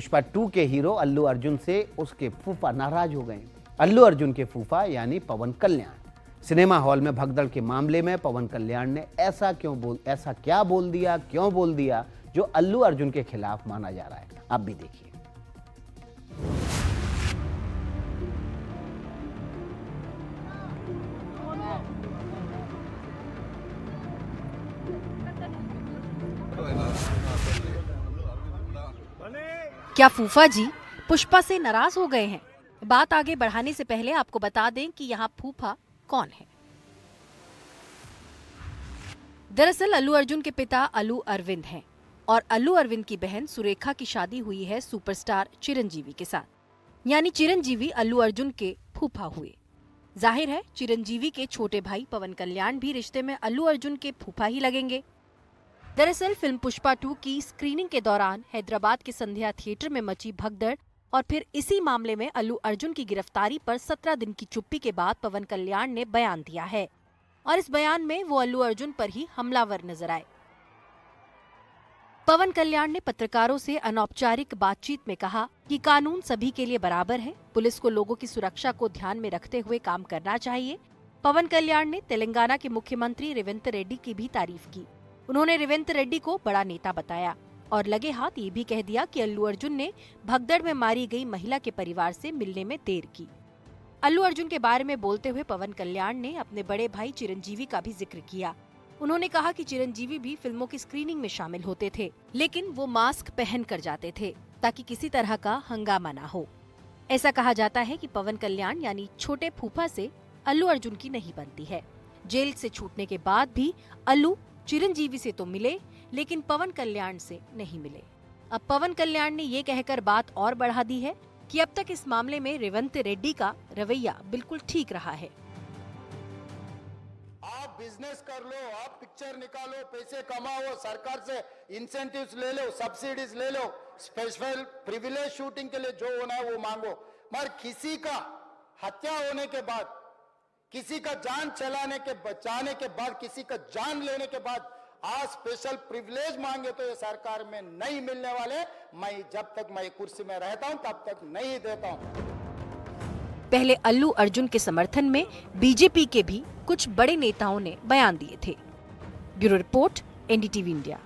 पुष्पा 2 के हीरो अल्लू अर्जुन से उसके फूफा नाराज हो गए। अल्लू अर्जुन के फूफा यानी पवन कल्याण सिनेमा हॉल में भगदड़ के मामले में पवन कल्याण ने ऐसा क्या बोल दिया जो अल्लू अर्जुन के खिलाफ माना जा रहा है। आप भी देखिए। क्या फूफा जी पुष्पा से नाराज हो गए हैं? बात आगे बढ़ाने से पहले आपको बता दें कि यहाँ फूफा कौन है। दरअसल अल्लू अर्जुन के पिता अल्लू अरविंद हैं और अल्लू अरविंद की बहन सुरेखा की शादी हुई है सुपरस्टार चिरंजीवी के साथ, यानी चिरंजीवी अल्लू अर्जुन के फूफा हुए। जाहिर है चिरंजीवी के छोटे भाई पवन कल्याण भी रिश्ते में अल्लू अर्जुन के फूफा ही लगेंगे। दरअसल फिल्म पुष्पा 2 की स्क्रीनिंग के दौरान हैदराबाद के संध्या थिएटर में मची भगदड़ और फिर इसी मामले में अल्लू अर्जुन की गिरफ्तारी पर 17 दिन की चुप्पी के बाद पवन कल्याण ने बयान दिया है और इस बयान में वो अल्लू अर्जुन पर ही हमलावर नजर आए। पवन कल्याण ने पत्रकारों से अनौपचारिक बातचीत में कहा कि कानून सभी के लिए बराबर है, पुलिस को लोगों की सुरक्षा को ध्यान में रखते हुए काम करना चाहिए। पवन कल्याण ने तेलंगाना के मुख्यमंत्री रेवंत रेड्डी की भी तारीफ की। उन्होंने रेवंत रेड्डी को बड़ा नेता बताया और लगे हाथ ये भी कह दिया कि अल्लू अर्जुन ने भगदड़ में मारी गई महिला के परिवार से मिलने में देर की। अल्लू अर्जुन के बारे में बोलते हुए पवन कल्याण ने अपने बड़े भाई चिरंजीवी का भी जिक्र किया। उन्होंने कहा कि चिरंजीवी भी फिल्मों की स्क्रीनिंग में शामिल होते थे, लेकिन वो मास्क पहन कर जाते थे ताकि किसी तरह का हंगामा ना हो। ऐसा कहा जाता है कि पवन कल्याण यानी छोटे फूफा से अल्लू अर्जुन की नहीं बनती है। जेल से छूटने के बाद भी अल्लू चिरंजीवी से तो मिले, लेकिन पवन कल्याण से नहीं मिले। अब पवन कल्याण ने ये कहकर बात और बढ़ा दी है कि अब तक इस मामले में रेवंत रेड्डी का रवैया बिल्कुल ठीक रहा है। आप बिजनेस कर लो, आप पिक्चर निकालो, पैसे कमाओ, सरकार से इंसेंटिव्स ले लो, सब्सिडीज ले लो, स्पेशल प्रिविलेज शूटिंग के लिए जो होना है वो मांगो, मगर किसी का हत्या होने के बाद, किसी का जान बचाने के बाद, किसी का जान लेने के बाद आज स्पेशल प्रिविलेज मांगे तो ये सरकार में नहीं मिलने वाले। मैं जब तक मैं कुर्सी में रहता हूं तब तक नहीं देता हूं। पहले अल्लू अर्जुन के समर्थन में बीजेपी के भी कुछ बड़े नेताओं ने बयान दिए थे। Bureau report, NDTV India.